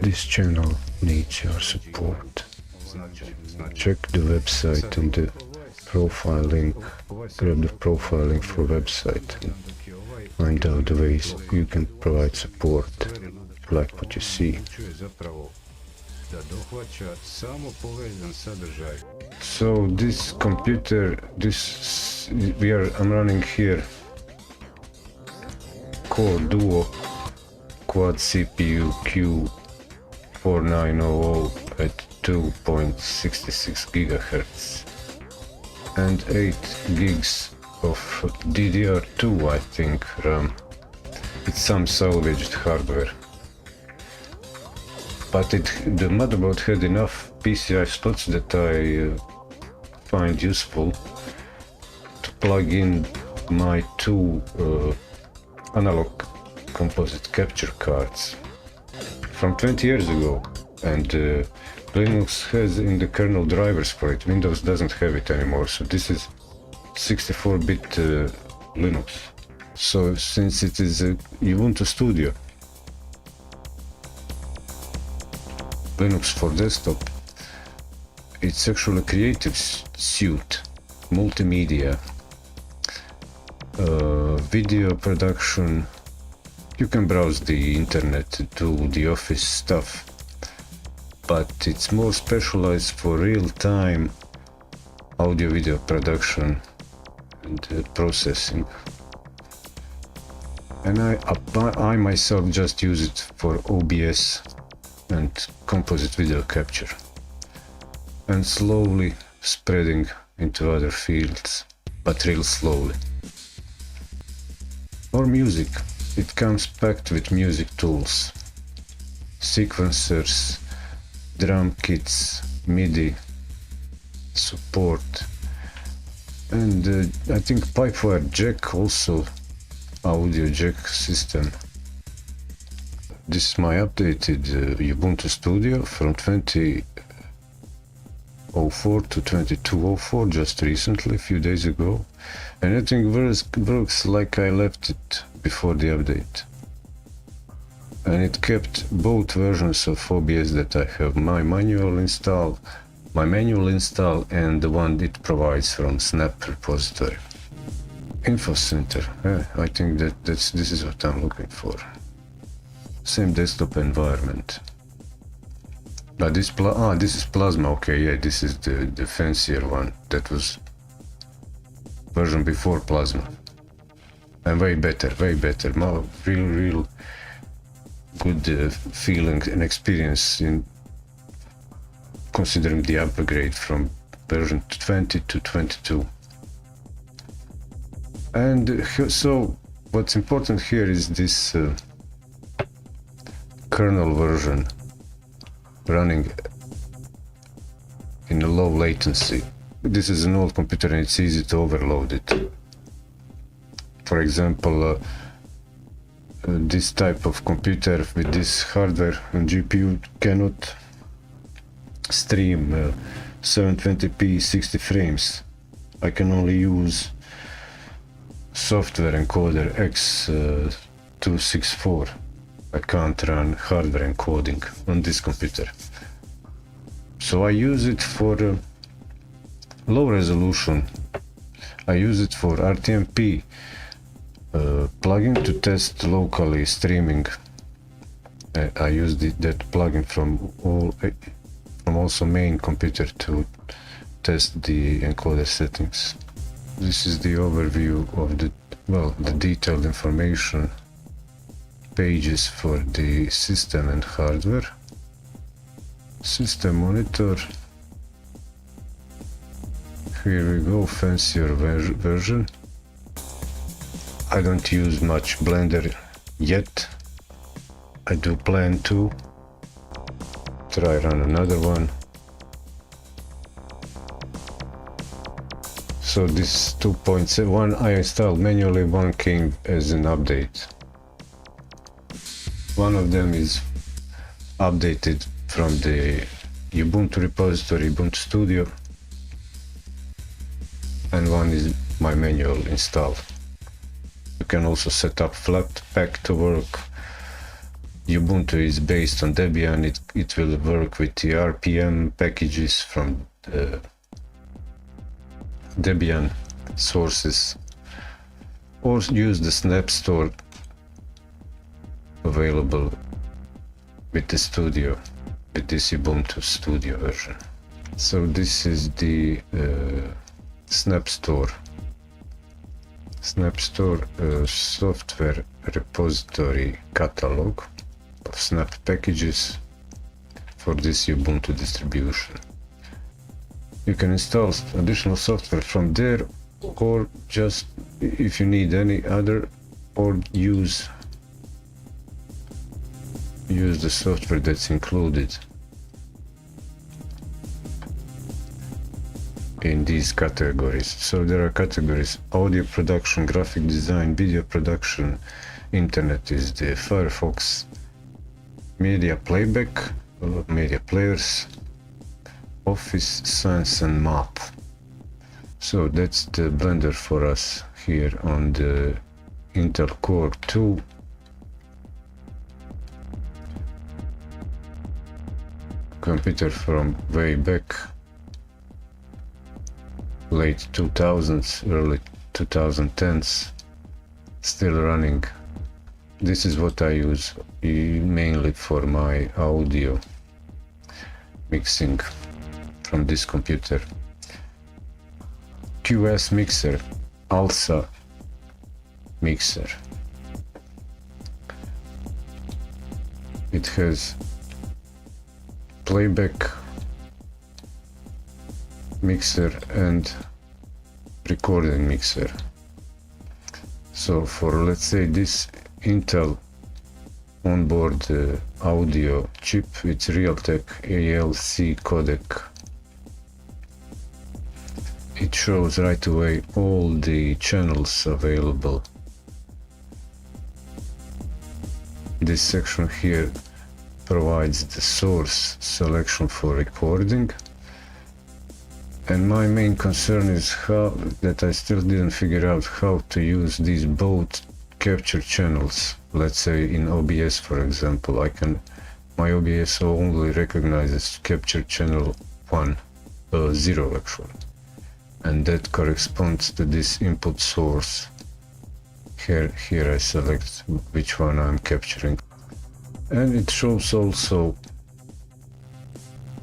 This channel needs your support. Check the website and the profile link. Grab the profile link for website and find out the ways you can provide support. Like what you see. So this computer, I'm running here Core Duo Quad CPU Q4900 at 2.66 GHz and 8 gigs of DDR2, I think, RAM. It's some salvaged hardware. But the motherboard had enough PCI slots that I find useful to plug in my two analog composite capture cards from 20 years ago, and Linux has in the kernel drivers for it. Windows doesn't have it anymore, so this is 64-bit Linux. So since it is a Ubuntu Studio Linux for desktop, it's actually a creative suite, multimedia, video production. You can browse the internet to do the office stuff, but it's more specialized for real-time audio-video production and processing. And I myself just use it for OBS and composite video capture, and slowly spreading into other fields, but real slowly. Or music. It comes packed with music tools, sequencers, drum kits, MIDI support, and I think Pipewire jack, also audio jack system. This is my updated Ubuntu Studio from 2004 to 2204, just recently, a few days ago, and everything works like I left it before the update. And it kept both versions of OBS that I have, my manual install and the one it provides from Snap repository. Info Center, I think this is what I'm looking for. Same desktop environment. This is Plasma. Okay, yeah, this is the fancier one. That was version before Plasma, and way better. Real good feeling and experience in considering the upgrade from version 20 to 22. And so what's important here is this kernel version running in a low latency. This is an old computer and it's easy to overload it. For example, this type of computer with this hardware and GPU cannot stream 720p 60 frames. I can only use software encoder X264. I can't run hardware encoding on this computer. So I use it for low resolution. I use it for RTMP plugin to test locally streaming. I use that plugin from also main computer to test the encoder settings. This is the overview of the detailed information pages for the system and hardware. System monitor. Here we go, fancier version. I don't use much Blender yet. I do plan to try run another one. So this 2.7 I installed manually, one came as an update. One of them is updated from the Ubuntu repository, Ubuntu Studio, and one is my manual install. You can also set up Flatpak to work Ubuntu is based on Debian, it will work with the RPM packages from the Debian sources, or use the Snap Store available with the Studio, with this Ubuntu Studio version. So this is the Snap Store. Snap Store software repository catalog of Snap packages for this Ubuntu distribution. You can install additional software from there, or just if you need any other, or use the software that's included in these categories. So there are categories: audio production, graphic design, video production, internet is the Firefox, media playback, media players, office, science and math. So that's the blender for us here on the Intel Core 2 computer from way back late 2000s, early 2010s, still running. This is what I use mainly for my audio mixing from this computer. QS mixer, ALSA mixer. It has playback mixer and recording mixer. So for, let's say, this Intel onboard audio chip, it's Realtek ALC codec. It shows right away all the channels available. This section here provides the source selection for recording. And my main concern is that I still didn't figure out how to use these both capture channels. Let's say in OBS, for example, my OBS only recognizes capture channel 0 actually. And that corresponds to this input source. Here I select which one I'm capturing. And it shows also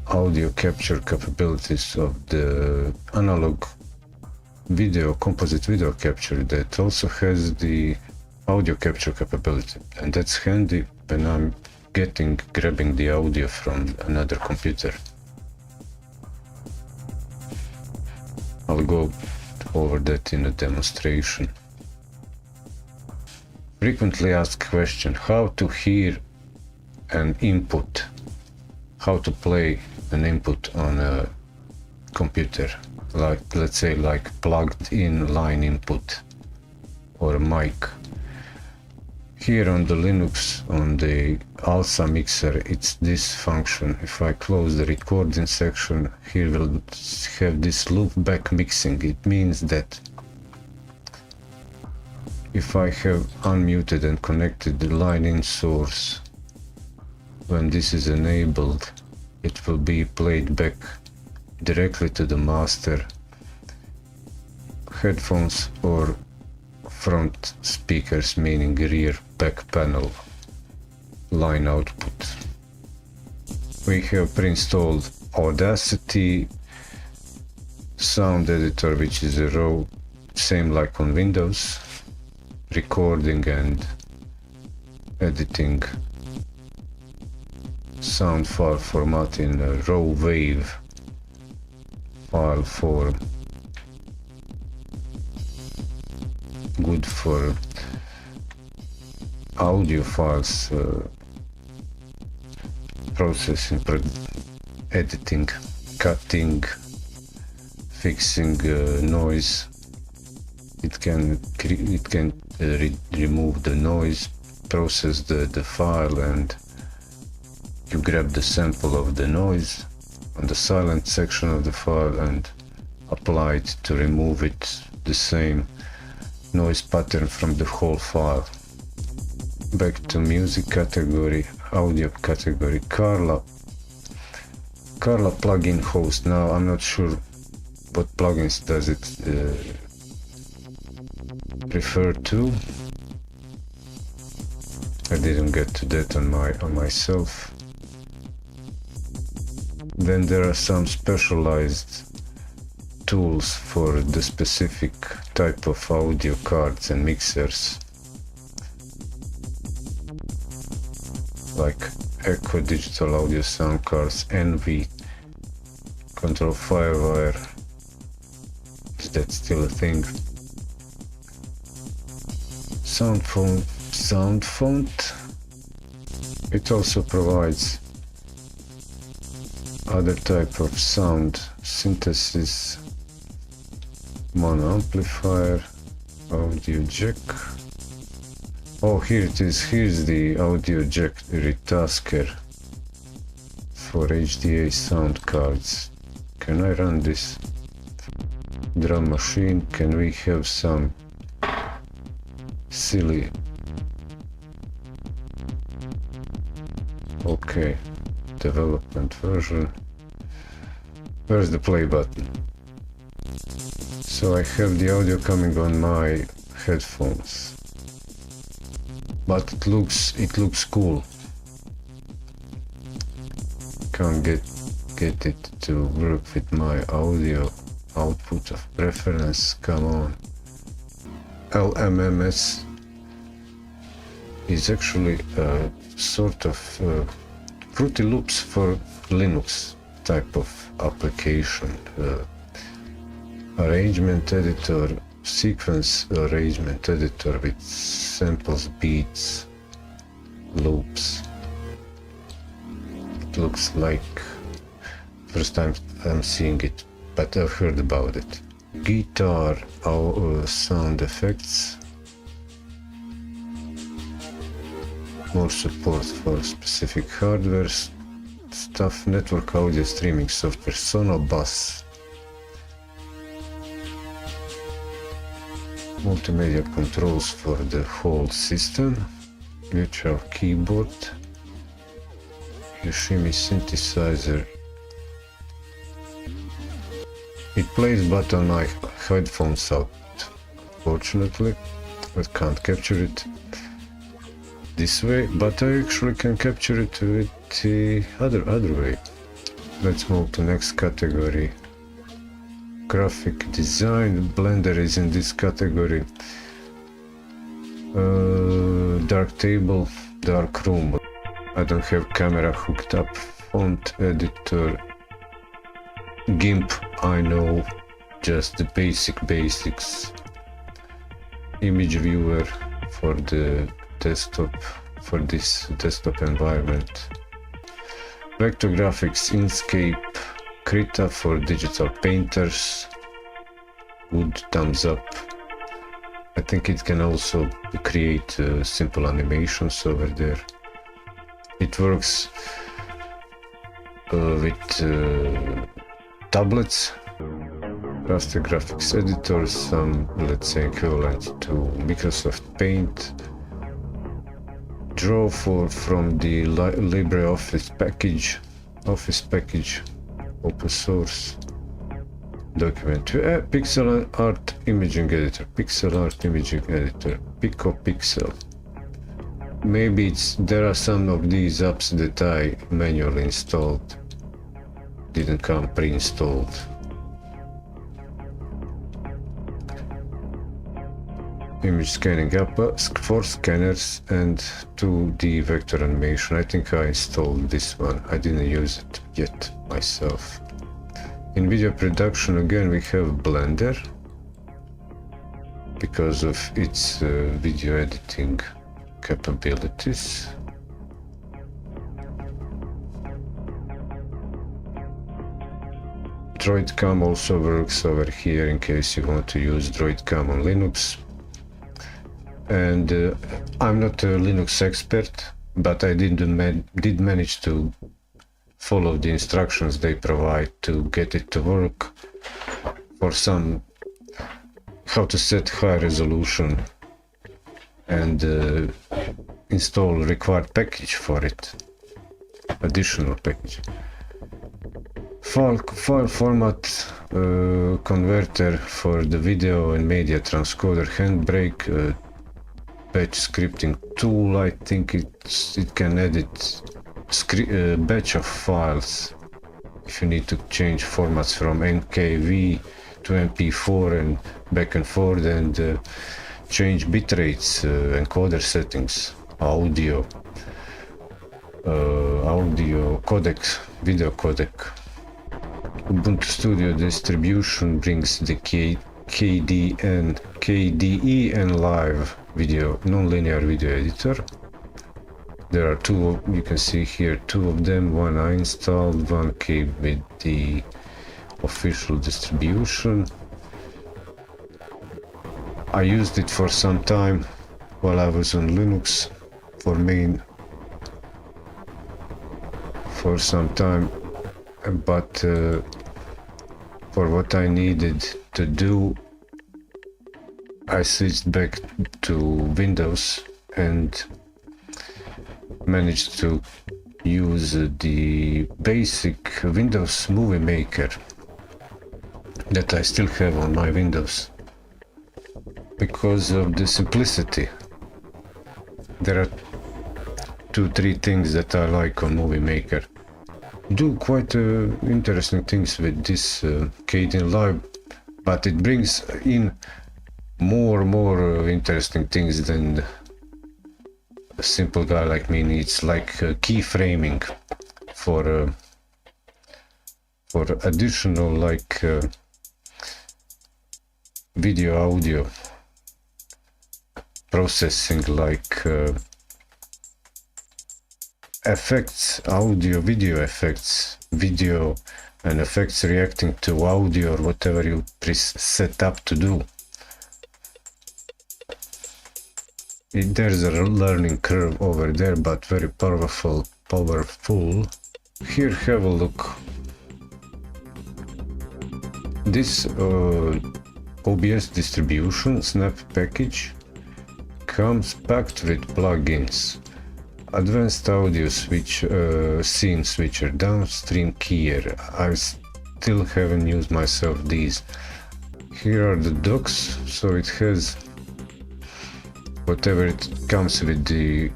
audio capture capabilities of the analog video, composite video capture, that also has the audio capture capability. And that's handy when I'm grabbing the audio from another computer. I'll go over that in a demonstration. Frequently asked question: how to hear an input, how to play an input on a computer, like, let's say, like plugged in line input or a mic. Here on the Linux, on the ALSA mixer, it's this function. If I close the recording section, here we'll have this loop back mixing. It means that if I have unmuted and connected the line in source, when this is enabled, it will be played back directly to the master headphones or front speakers, meaning rear back panel line output. We have pre-installed Audacity sound editor, which is a raw, same like on Windows, recording and editing sound file format in a raw wave file form. Good for audio files, processing, editing, cutting, fixing noise. It can remove the noise, process the file, and you grab the sample of the noise on the silent section of the file and apply it to remove it, the same noise pattern from the whole file. back to music category, audio category, Carla plugin host. Now I'm not sure what plugins does it refer to. I didn't get to that on myself. Then there are some specialized tools for the specific type of audio cards and mixers, like Echo digital audio sound cards, NV, Control Firewire. Is that still a thing? Sound font. It also provides other type of sound synthesis, mono amplifier, audio jack. Oh, here it is. Here's the audio jack retasker for HDA sound cards. Can I run this? Drum machine. Can we have some silly? Okay, development version. Where's the play button? So I have the audio coming on my headphones, but it looks cool. Can't get it to work with my audio output of preference. Come on. LMMS is actually a sort of Fruity Loops for Linux type of application. Arrangement editor, sequence arrangement editor with samples, beats, loops. It looks like first time I'm seeing it, but I've heard about it. Guitar sound effects. More support for specific hardware stuff. Network audio streaming software, Sonobus. Multimedia controls for the whole system. Virtual keyboard. Yoshimi synthesizer. It plays but on my headphones out, fortunately. I can't capture it this way, but I actually can capture it with the other way. Let's move to next category. Graphic design. Blender is in this category. Dark table, dark room. I don't have camera hooked up. Font editor. GIMP, I know, just the basics. Image viewer for the desktop, for this desktop environment. Vector graphics, Inkscape, Krita for digital painters. Good, thumbs up. I think it can also create simple animations over there. It works with tablets. Raster graphics editor, some, let's say, equivalent to Microsoft Paint. Draw from the LibreOffice package, open source. Document. Pixel art imaging editor, PicoPixel. Maybe there are some of these apps that I manually installed. Didn't come pre-installed. Image scanning app, 4 scanners and 2D vector animation. I think I installed this one. I didn't use it yet myself. In video production, again, we have Blender because of its video editing capabilities. DroidCam also works over here in case you want to use DroidCam on Linux. And I'm not a Linux expert, but I did manage to follow the instructions they provide to get it to work for some, how to set high resolution and install required package for it, additional package. File format converter for the video and media transcoder, handbrake, batch scripting tool. I think it can edit batch of files if you need to change formats from NKV to MP4 and back and forth, and change bit rates, encoder settings, audio codec, video codec. Ubuntu Studio distribution brings the KDE and live video, non-linear video editor. There are two, you can see here, two of them. One I installed, one came with the official distribution. I used it for some time while I was on Linux for some time, but for what I needed to do, I switched back to Windows and managed to use the basic Windows Movie Maker that I still have on my Windows because of the simplicity. There are 2-3 things that I like on Movie Maker. Do quite interesting things with this KDE Live, but it brings in more interesting things than a simple guy like me needs, like keyframing for additional, like video audio processing, like effects, audio, video effects, video and effects reacting to audio or whatever you set up to do. There's a learning curve over there, but very powerful. Here, have a look. This OBS distribution snap package comes packed with plugins. Advanced audio switch, scene switcher, downstream keyer. I still haven't used myself these. Here are the docs, so it has whatever it comes with the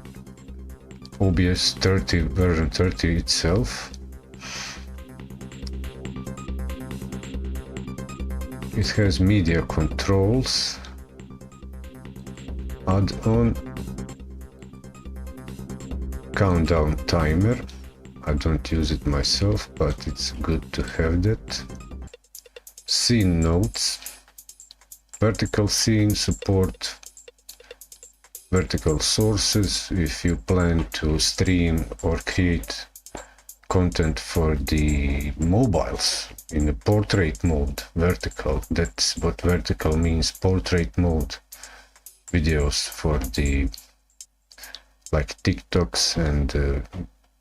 OBS 30 version 30 itself. It has media controls, add-on, countdown timer. I don't use it myself, but it's good to have that. Scene notes, vertical scene support, vertical sources if you plan to stream or create content for the mobiles in a portrait mode. Vertical, that's what vertical means, portrait mode videos for the like TikToks, and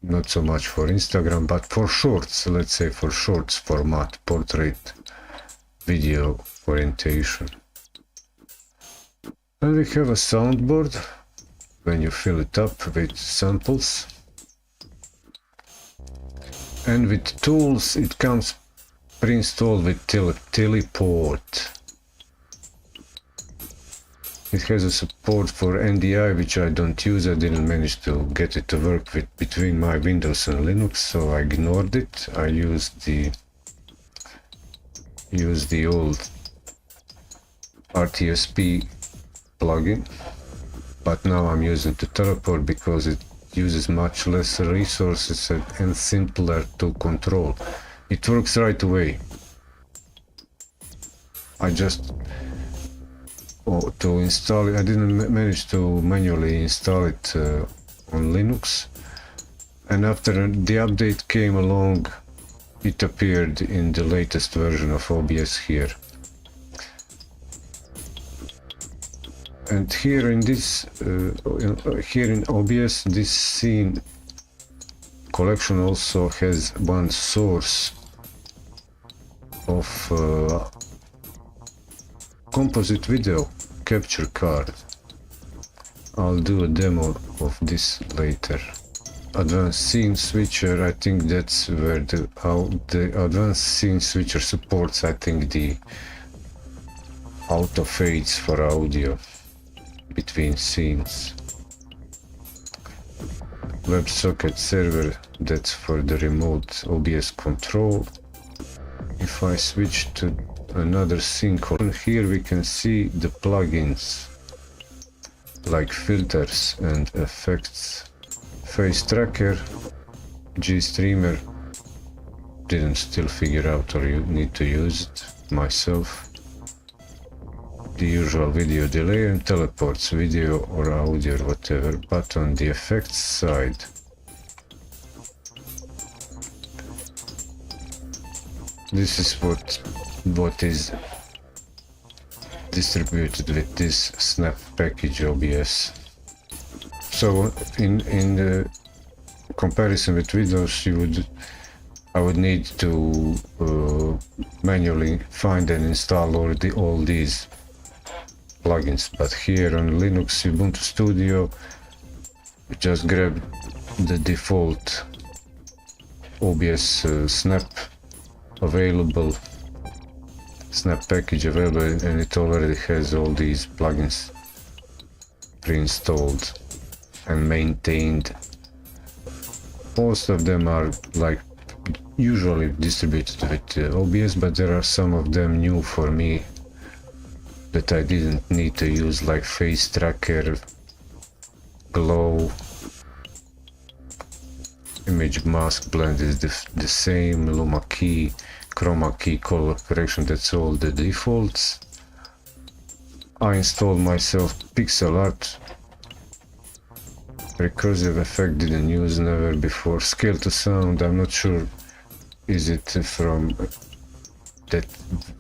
not so much for Instagram, but for shorts, let's say for shorts format, portrait video orientation. And we have a soundboard when you fill it up with samples. And with tools it comes pre-installed with teleport. It has a support for NDI, which I don't use. I didn't manage to get it to work with between my Windows and Linux, so I ignored it. I used the old RTSP plugin, but now I'm using the teleport because it uses much less resources and simpler to control. It works right away. I just to install it, I didn't manage to manually install it on Linux, and after the update came along, it appeared in the latest version of OBS here. And here in this, here in OBS, this scene collection also has one source of composite video capture card. I'll do a demo of this later. Advanced scene switcher, I think that's where the advanced scene switcher supports, I think, the auto fades for audio between scenes. WebSocket server, that's for the remote OBS control. If I switch to another scene column, here we can see the plugins like filters and effects. Face tracker, GStreamer, didn't still figure out, or you need to use it myself. The usual video delay and teleports, video or audio or whatever. But on the effects side, this is what is distributed with this snap package OBS. So in the comparison with Windows, I would need to manually find and install all these plugins. But here on Linux, Ubuntu Studio, you just grab the default OBS snap package available, and it already has all these plugins pre-installed and maintained. Most of them are like usually distributed with OBS, but there are some of them new for me that I didn't need to use, like face tracker, glow, image mask blend is the same, luma key, chroma key, color correction, that's all the defaults. I installed myself pixel art, recursive effect didn't use, never before. Scale to sound, I'm not sure, is it from that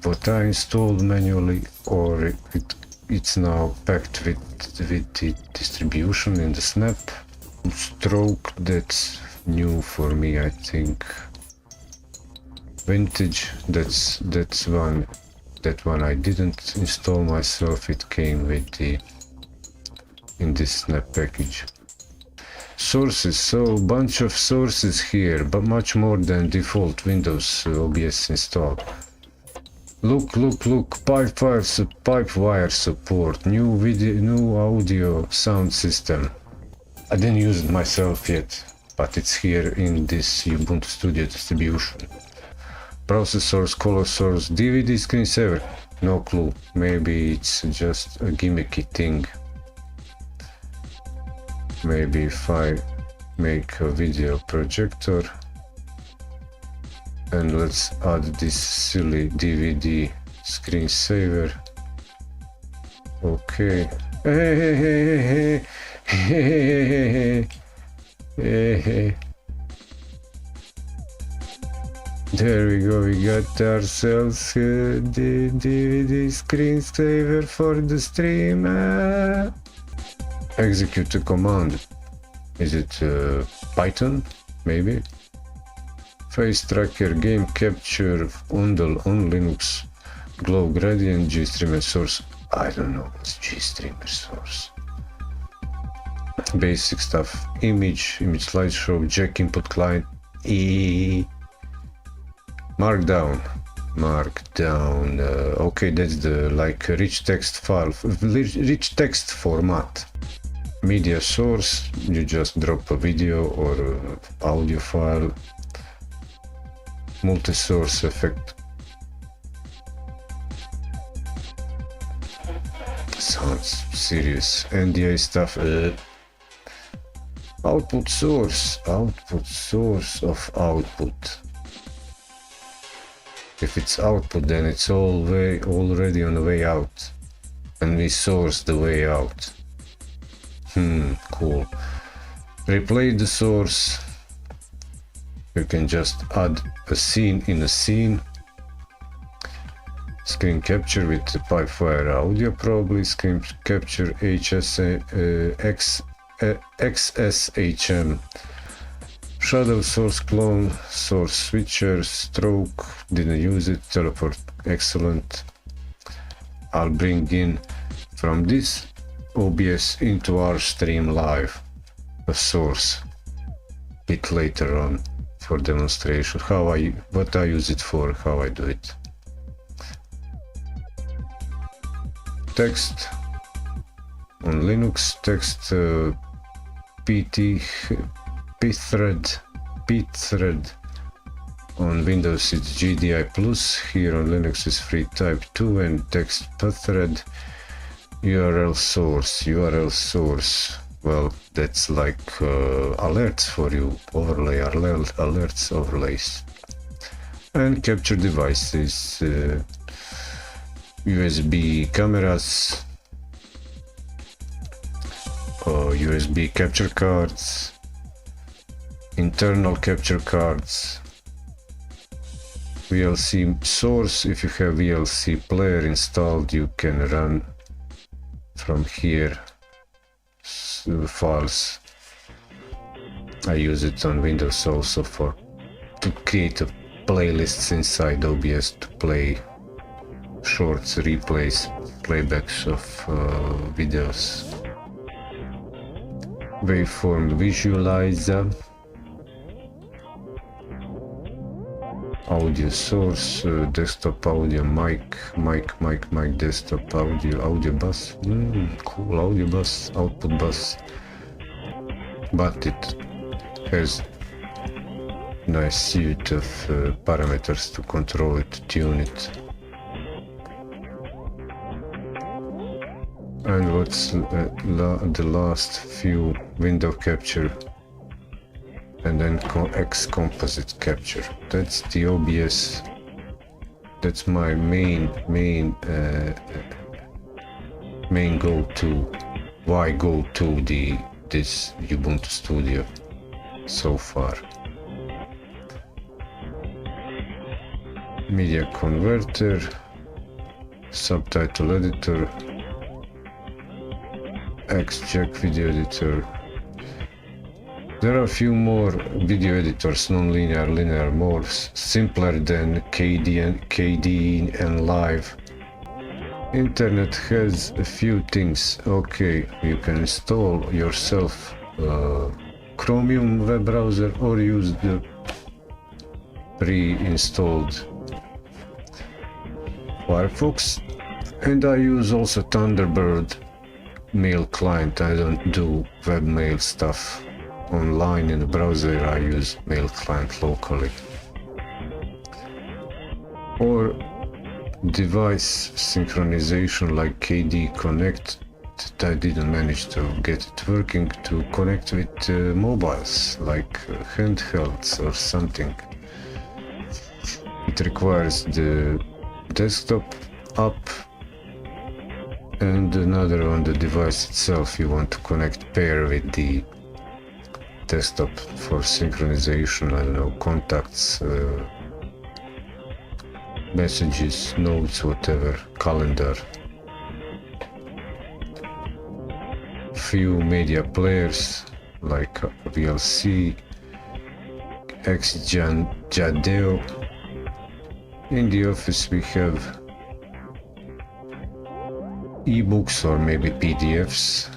what I installed manually, or it's now packed with the distribution in the snap. Stroke, that's new for me, I think. Vintage, that one I didn't install myself, it came with in this snap package. Sources, so bunch of sources here, but much more than default Windows OBS install. Look, pipe wire support, new video, new audio sound system. I didn't use it myself yet, but it's here in this Ubuntu Studio distribution. Process source, color source, DVD screensaver, no clue, maybe it's just a gimmicky thing. Maybe if I make a video projector and let's add this silly DVD screensaver. Okay. There we go, we got ourselves the DVD screensaver for the stream. Execute a command. Is it Python? Maybe. Face tracker, game capture, Undle on Linux, glow gradient, GStreamer source. I don't know what's GStreamer source. Basic stuff. Image slideshow, jack input client, Markdown. Okay, that's the like rich text file, rich text format. Media source, you just drop a video or audio file. Multi-source effect. Sounds serious. NDA stuff. Output source of output. If it's output, then it's already on the way out, and we source the way out. Cool. Replay the source. You can just add a scene in a scene. Screen capture with the pipewire audio, probably. Screen capture XSHM. Shadow source clone, source switcher, stroke, didn't use it, teleport, excellent. I'll bring in from this OBS into our stream live, a source, bit later on for demonstration, what I use it for, how I do it. Text on Linux, text pthread. On Windows it's GDI+, here on Linux is free type 2 and text pthread. URL source, well, that's like alerts for you, overlays. And capture devices, USB cameras, USB capture cards, internal capture cards, VLC source. If you have VLC player installed, you can run from here files. I use it on Windows also to create playlists inside OBS to play shorts, replays, playbacks of videos. Waveform visualizer, audio source, desktop audio, mic, desktop audio bus, cool, audio bus, output bus, but it has nice suite of parameters to control it, to tune it. And what's the last few, window capture, and then X composite capture. That's the OBS. That's my main go-to. Why go to this Ubuntu Studio so far? Media converter, subtitle editor, Xjack video editor. There are a few more video editors, non-linear, linear, more simpler than KD and Live. Internet has a few things. Okay, you can install yourself Chromium web browser or use the pre-installed Firefox, and I use also Thunderbird mail client. I don't do webmail stuff online in the browser, I use mail client locally. Or device synchronization like KD Connect, that I didn't manage to get it working, to connect with mobiles like handhelds or something. It requires the desktop app and another on the device itself. You want to connect, pair with the desktop for synchronization, I don't know, contacts, messages, notes, whatever, calendar. Few media players like VLC, Xjadeo. In the office we have ebooks or maybe PDFs,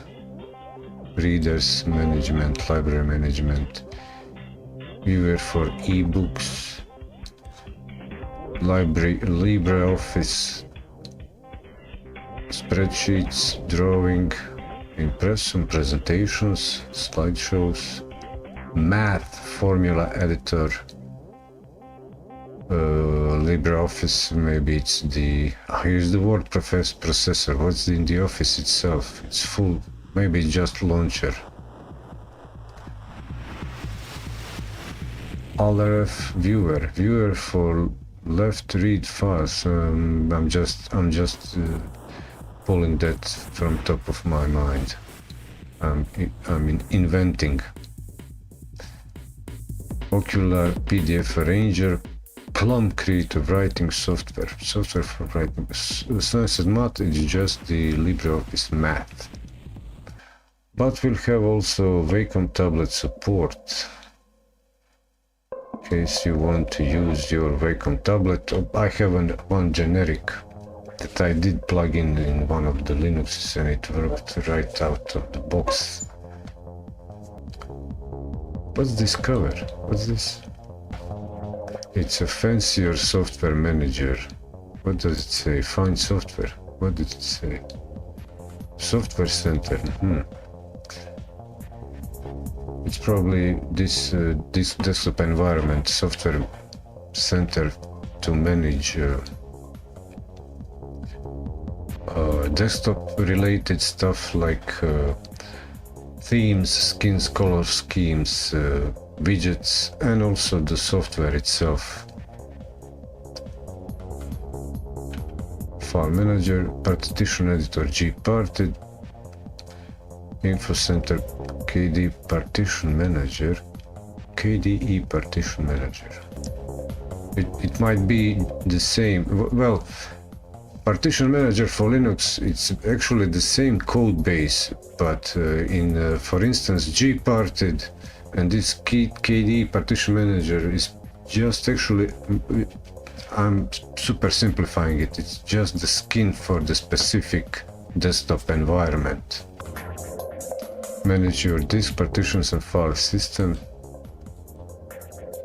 readers management, library management, viewer for ebooks, LibreOffice, spreadsheets, drawing, impression, presentations, slideshows, math, formula editor, LibreOffice, maybe it's the, here's the word processor, what's in the office itself, it's full, maybe it's just launcher. LRF viewer for left read files. I'm just pulling that from top of my mind. I'm inventing. Ocular PDF arranger, Plum creative writing software for writing. Science and Math is just the LibreOffice Math. But we'll have also Wacom tablet support. In case you want to use your Wacom tablet, I have one generic that I did plug in one of the Linuxes, and it worked right out of the box. What's this cover? What's this? It's a fancier software manager. What does it say? Find software. What did it say? Software center. It's probably this desktop environment, software center, to manage desktop related stuff like themes, skins, color schemes, widgets, and also the software itself. File manager, partition editor, gparted, info center, KDE partition manager, KDE partition manager. It might be the same. Well, partition manager for Linux, it's actually the same code base, but for instance, gparted and this KDE partition manager is just actually, I'm super simplifying it, it's just the skin for the specific desktop environment. Manage your disk partitions and file system.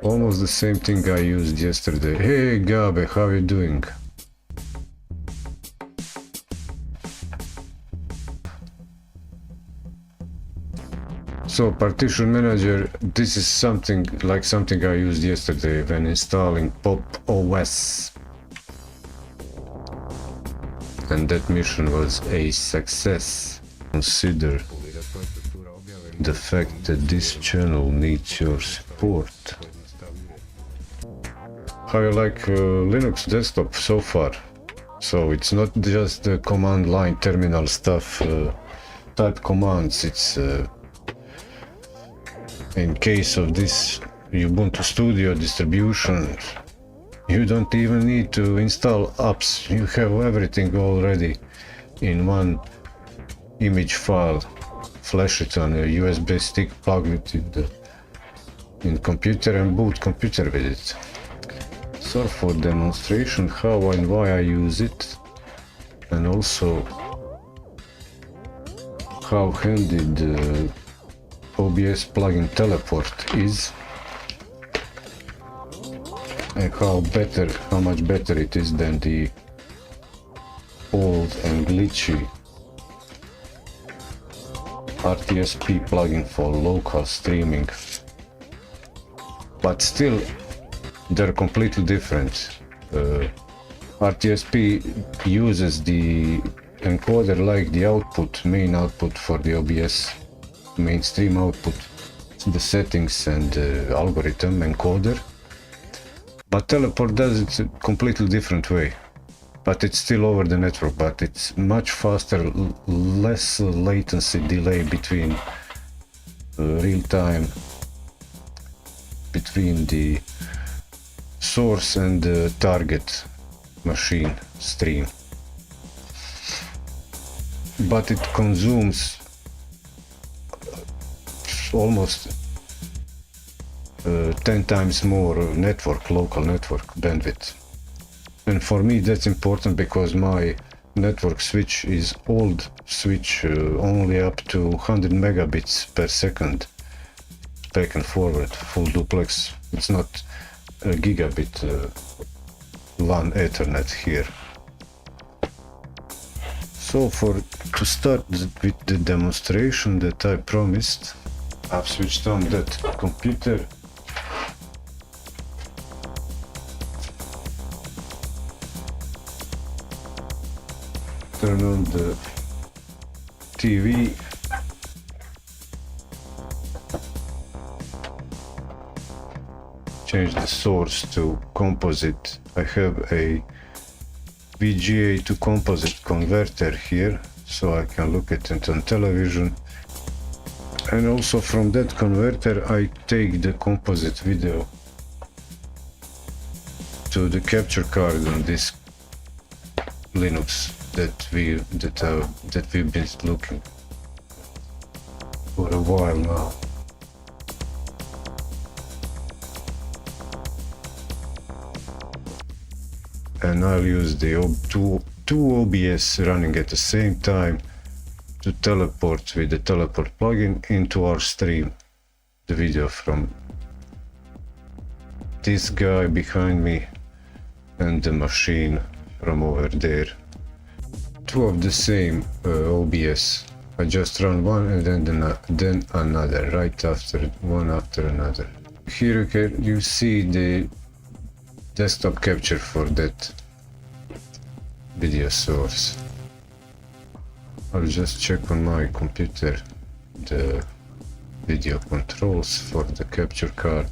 Almost the same thing I used yesterday. Hey Gabe, how are you doing? So partition manager, this is something I used yesterday when installing Pop OS. And that mission was a success. Consider the fact that this channel needs your support. How you like Linux desktop so far? So it's not just the command line terminal stuff, type commands, it's in case of this Ubuntu Studio distribution, you don't even need to install apps, you have everything already in one image file. Flash it on a USB stick, plug it in computer and boot computer with it. So for demonstration how and why I use it, and also how handy the OBS plugin teleport is, and how much better it is than the old and glitchy RTSP plugin for local streaming. But still, they're completely different. RTSP uses the encoder like the output, main output for the OBS, mainstream output, the settings and algorithm encoder. But Teleport does it a completely different way. But it's still over the network, but it's much faster, less latency delay between real time between the source and the target machine stream. But it consumes almost 10 times more local network bandwidth. And for me that's important because my network switch is old switch, only up to 100 megabits per second back and forward, full duplex. It's not a gigabit LAN Ethernet here. So to start with the demonstration that I promised, I've switched on that computer. Turn on the TV. Change the source to composite. I have a VGA to composite converter here, so I can look at it on television. And also from that converter I take the composite video to the capture card on this Linux that we've been looking for a while now. And I'll use the two two OBS running at the same time to teleport with the teleport plugin into our stream the video from this guy behind me and the machine from over there. Two of the same OBS. I just run one and then another, right after one after another. Here you see the desktop capture for that video source. I'll just check on my computer the video controls for the capture card.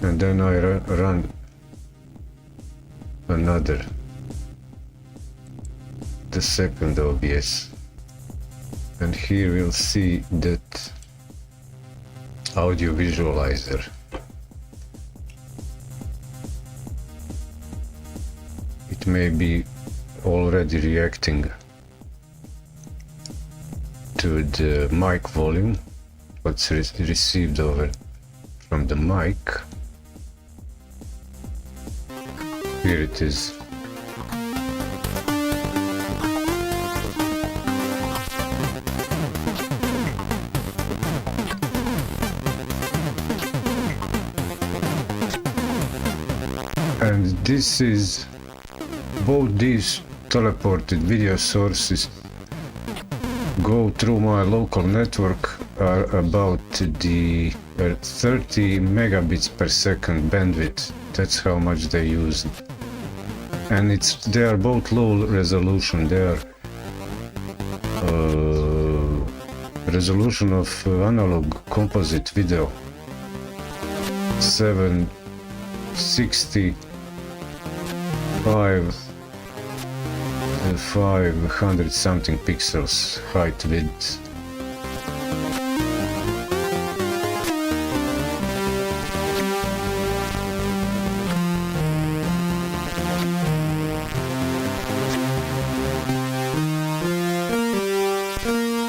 And then I run another, the second OBS. And here we'll see that audio visualizer. It may be already reacting to the mic volume, what's received over from the mic. Here it is. And this is both these teleported video sources go through my local network are about the 30 megabits per second bandwidth. That's how much they use. And they are both low resolution. They are resolution of analog composite video 500 something pixels height width.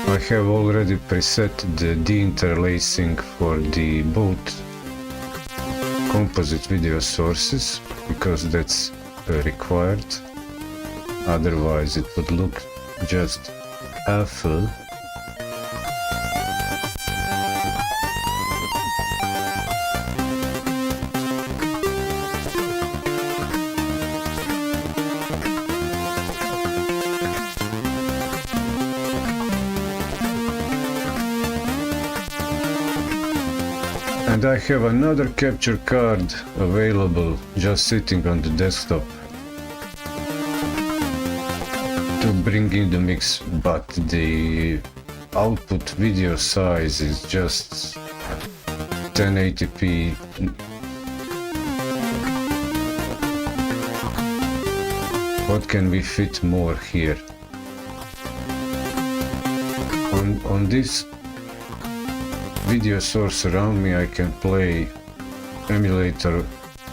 I have already preset the deinterlacing for the both composite video sources because that's required. Otherwise it would look just awful. And I have another capture card available just sitting on the desktop to bring in the mix, but the output video size is just 1080p. What can we fit more here? On this video source around me I can play emulator,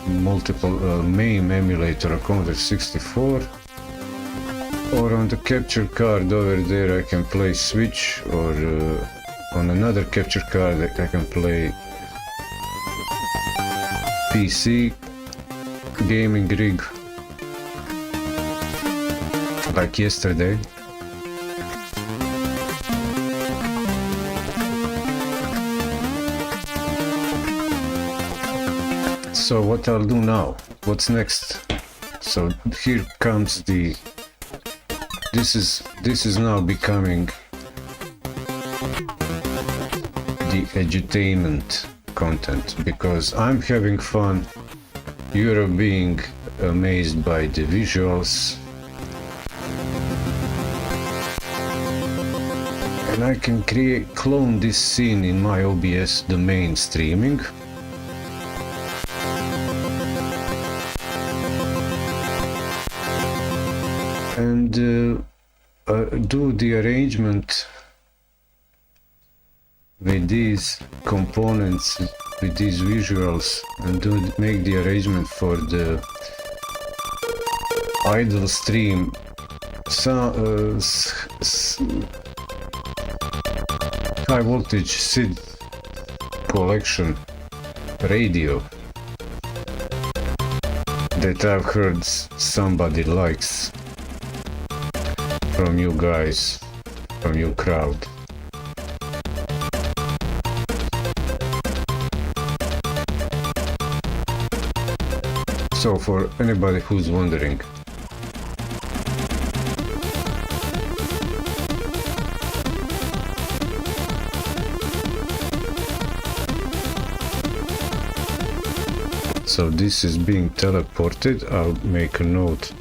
multiple MAME emulator of Commodore 64, or on the capture card over there I can play Switch, or on another capture card I can play PC gaming rig like yesterday. So what I'll do now, what's next? So here comes the, this is now becoming the edutainment content, because I'm having fun, you're being amazed by the visuals, and I can clone this scene in my OBS domain streaming. And do the arrangement with these components, with these visuals, and make the arrangement for the idle stream high voltage SID collection radio that I've heard somebody likes from you guys, from your crowd. So for anybody who's wondering, so this is being teleported. I'll make a note.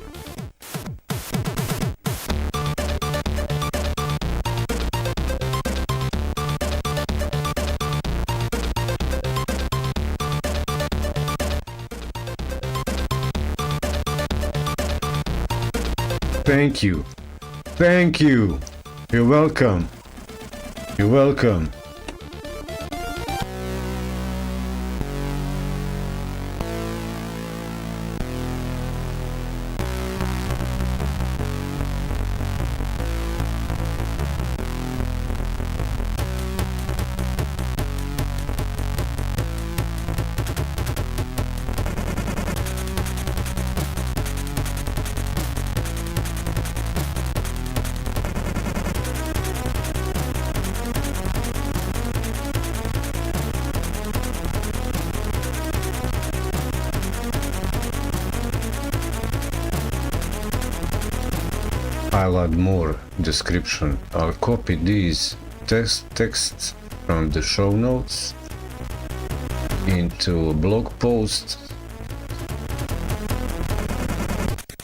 Thank you. Thank you. You're welcome. You're welcome. I'll add more description. I'll copy these texts from the show notes into a blog post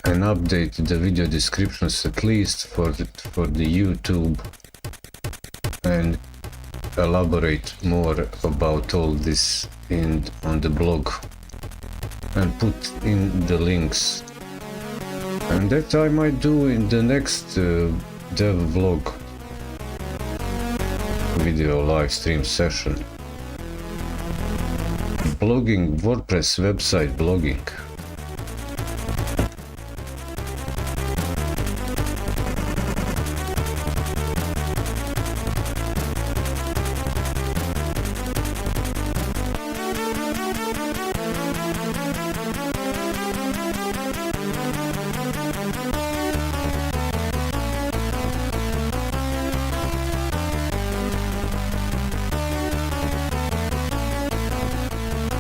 and update the video descriptions at least for the YouTube, and elaborate more about all this on the blog and put in the links. And that I might do in the next dev vlog video live stream session. Blogging, WordPress website blogging.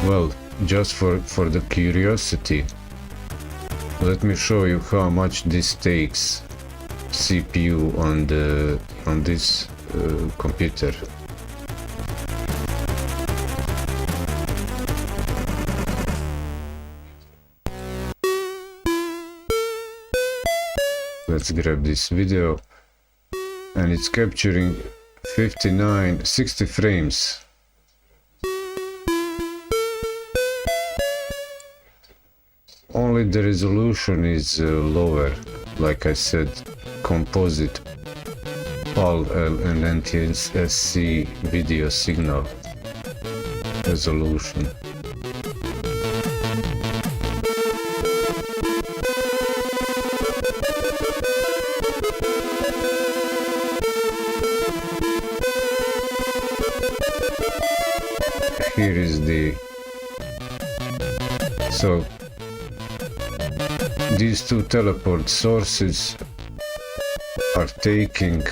Well, just for the curiosity, let me show you how much this takes CPU on this computer. Let's grab this video, and it's capturing 60 frames. Only the resolution is lower, like I said, composite PAL and NTSC video signal resolution. Here is so these two teleport sources are taking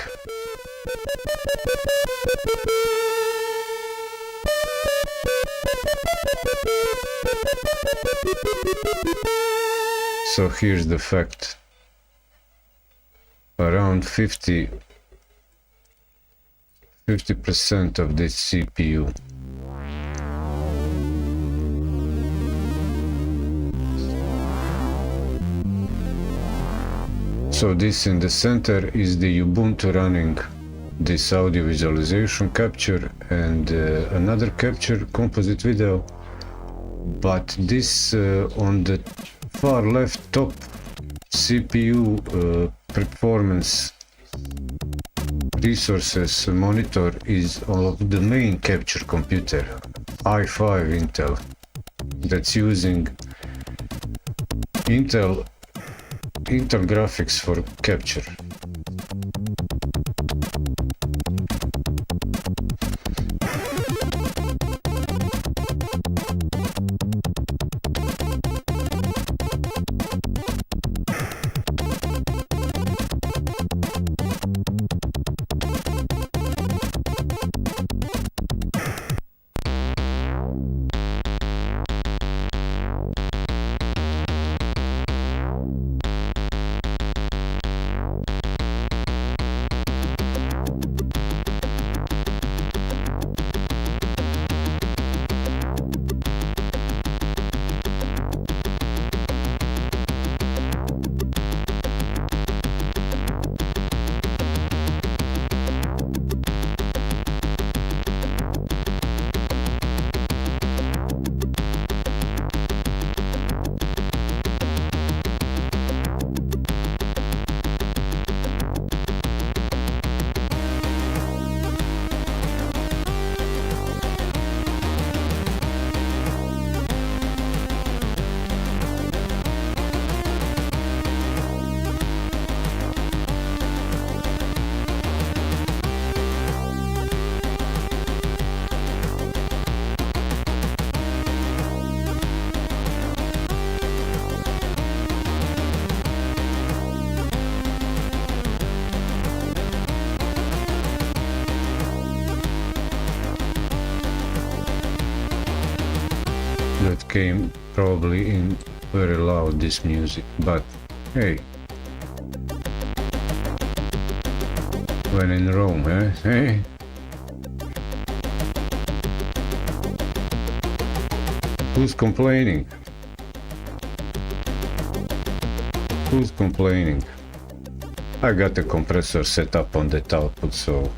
so here's the fact. Around 50% of this CPU. So this in the center is the Ubuntu running this audio visualization capture and another capture composite video, but this on the far left top CPU performance resources monitor is of the main capture computer i5 Intel that's using Intel graphics for capture. that came probably in very loud, this music, but hey, when in Rome, eh? Hey? Who's complaining? Who's complaining? I got the compressor set up on that output so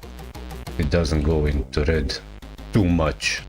it doesn't go into red too much.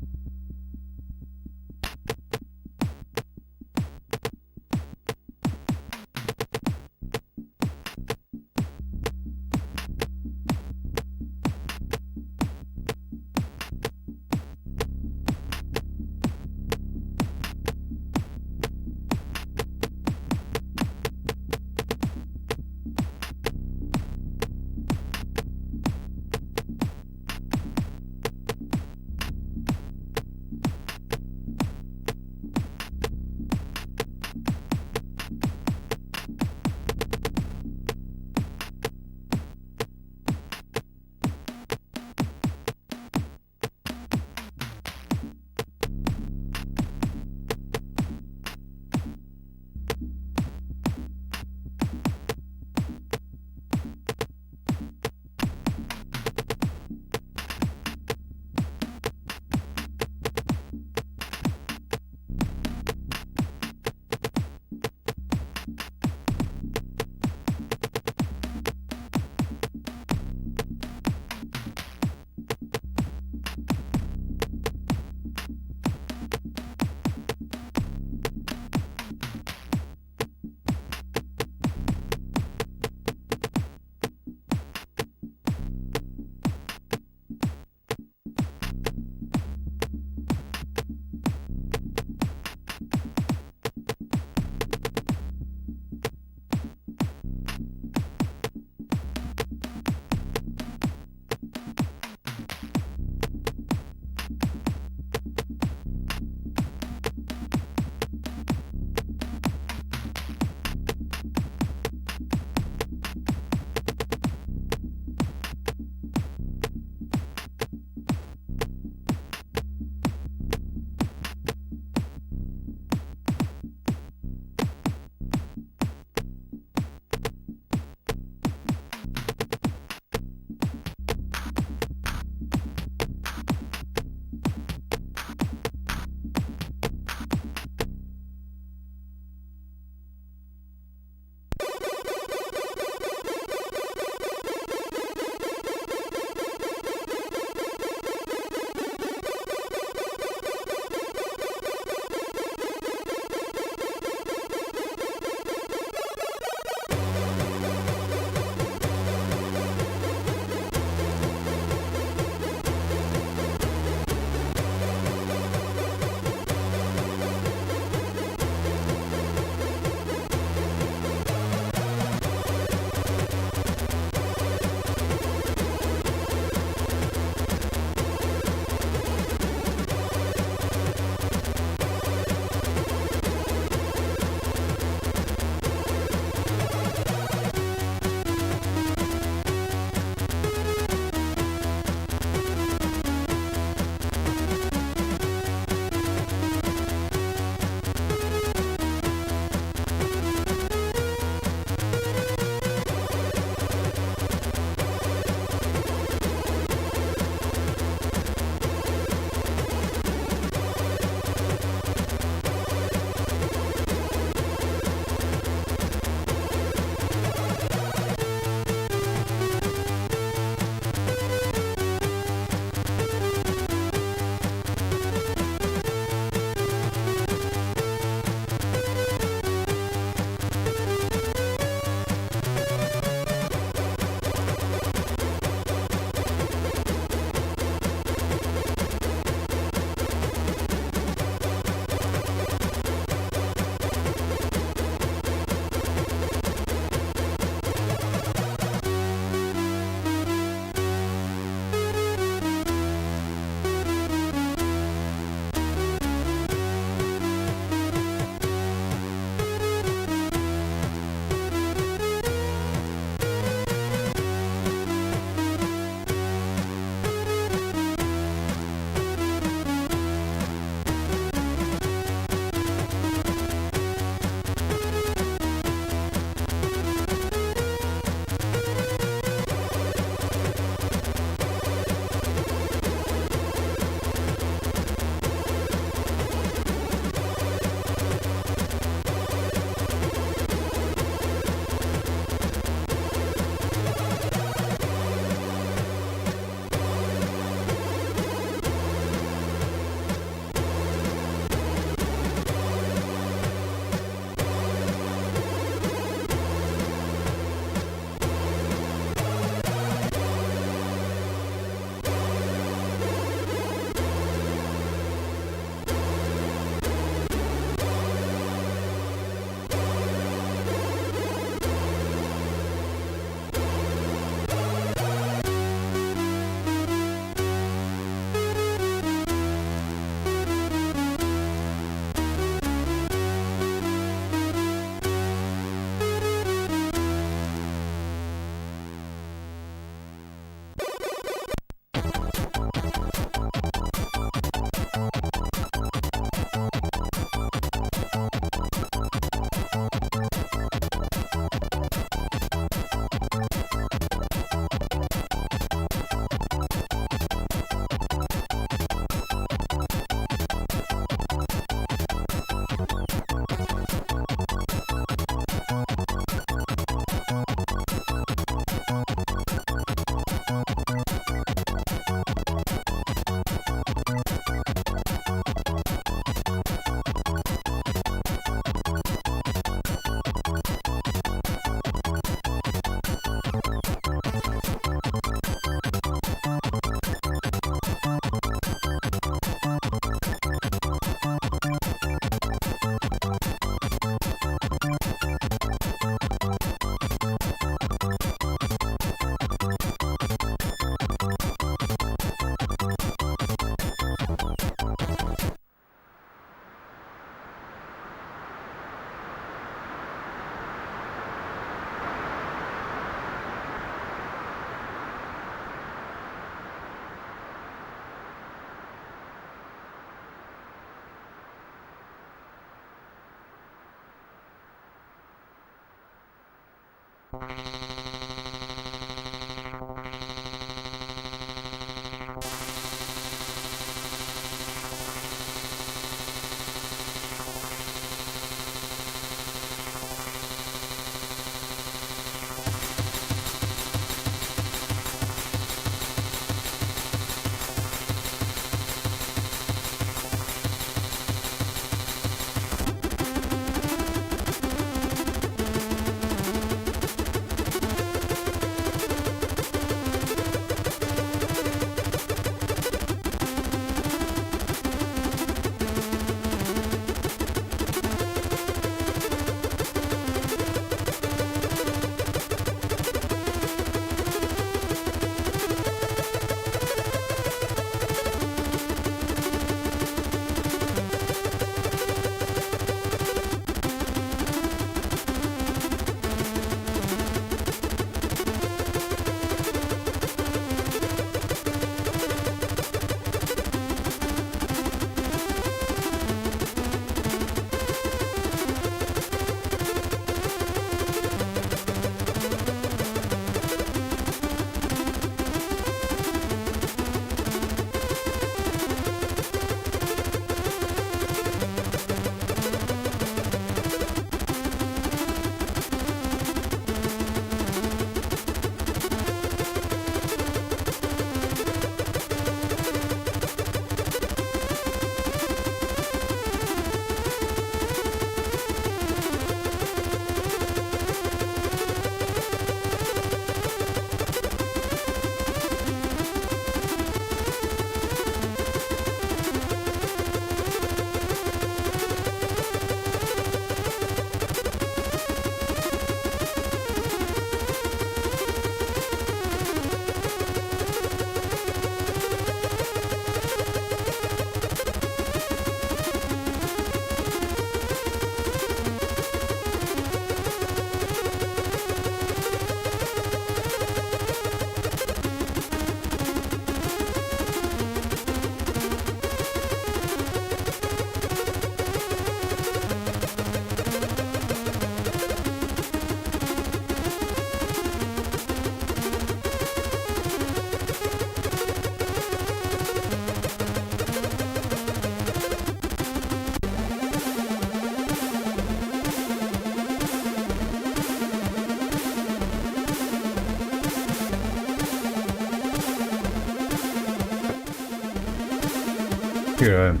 Here I am.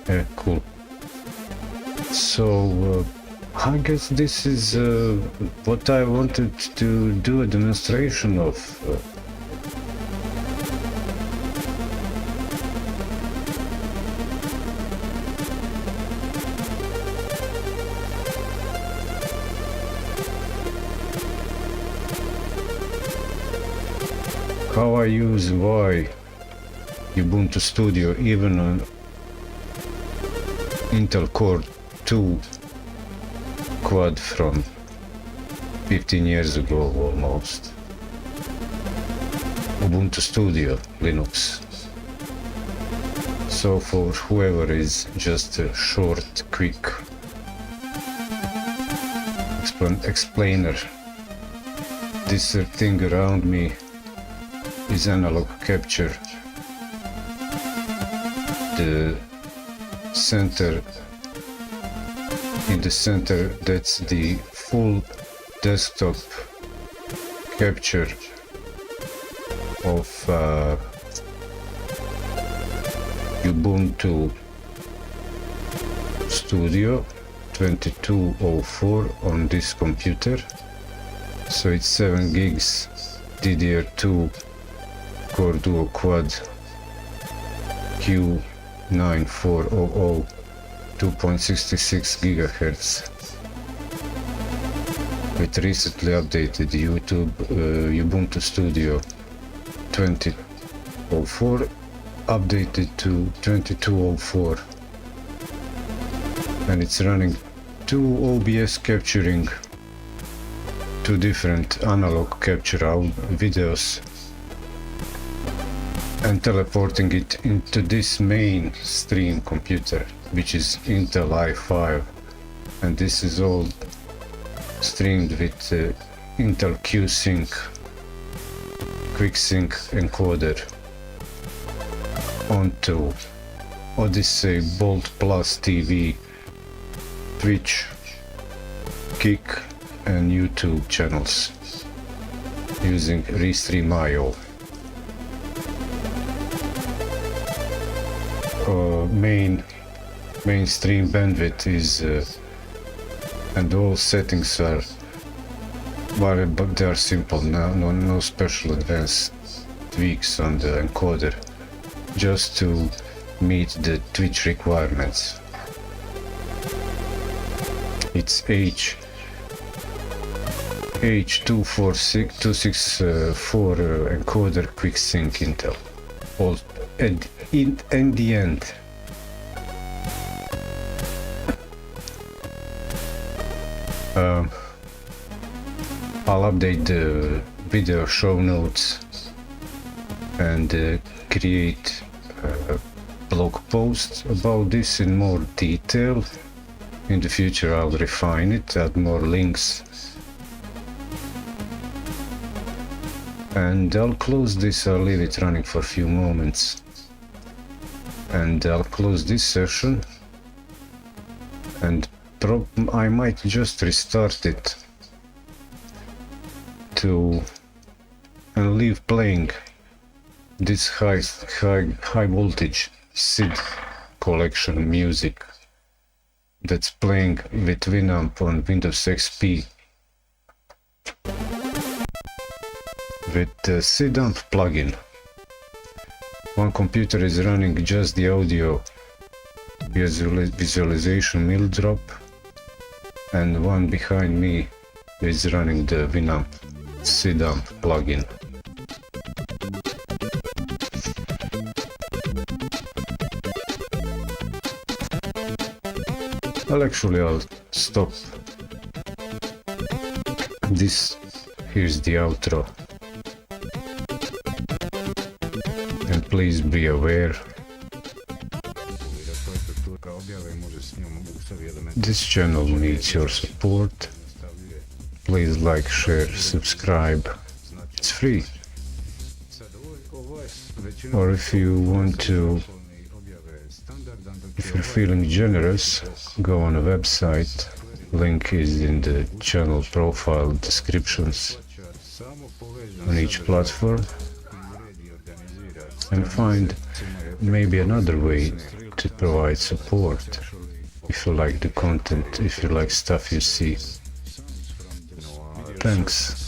Yeah, cool. So, I guess this is what I wanted to do a demonstration of. How I use Ubuntu Studio even on Intel Core 2 quad from 15 years ago almost. Ubuntu Studio Linux. So for whoever is just a short, quick explainer, this thing around me is analog capture. The center, in the center, that's the full desktop capture of Ubuntu Studio 2204 on this computer. So it's 7 gigs DDR2 Core Duo Quad Q9400 2.66 GHz with recently updated Ubuntu Studio 2004 updated to 2204, and it's running 2 OBS capturing 2 different analog capture videos and teleporting it into this main stream computer, which is Intel i5, and this is all streamed with Intel Q-Sync QuickSync encoder onto Odyssey, Bolt Plus TV, Twitch, Kick and YouTube channels using Restream.io. Mainstream bandwidth is and all settings are variable, but they are simple. No special advanced tweaks on the encoder, just to meet the Twitch requirements. It's H264 encoder QuickSync Intel. All in the end. I'll update the video show notes and create a blog post about this in more detail. In the future I'll refine it, add more links. And I'll close this, I'll leave it running for a few moments. And I'll close this session. And I might just restart it and leave playing this high voltage SID collection music that's playing with Winamp on Windows XP with the SID-amp plugin. One computer is running just the audio visualization mill drop, and one behind me is running the Winamp SID-amp plugin. I'll stop this. Here's the outro, and please be aware this channel needs your support. Please like, share, subscribe. It's free. Or if you want to, if you're feeling generous, go on a website. Link is in the channel profile descriptions on each platform, and find maybe another way to provide support if you like the content, if you like stuff you see. Thanks.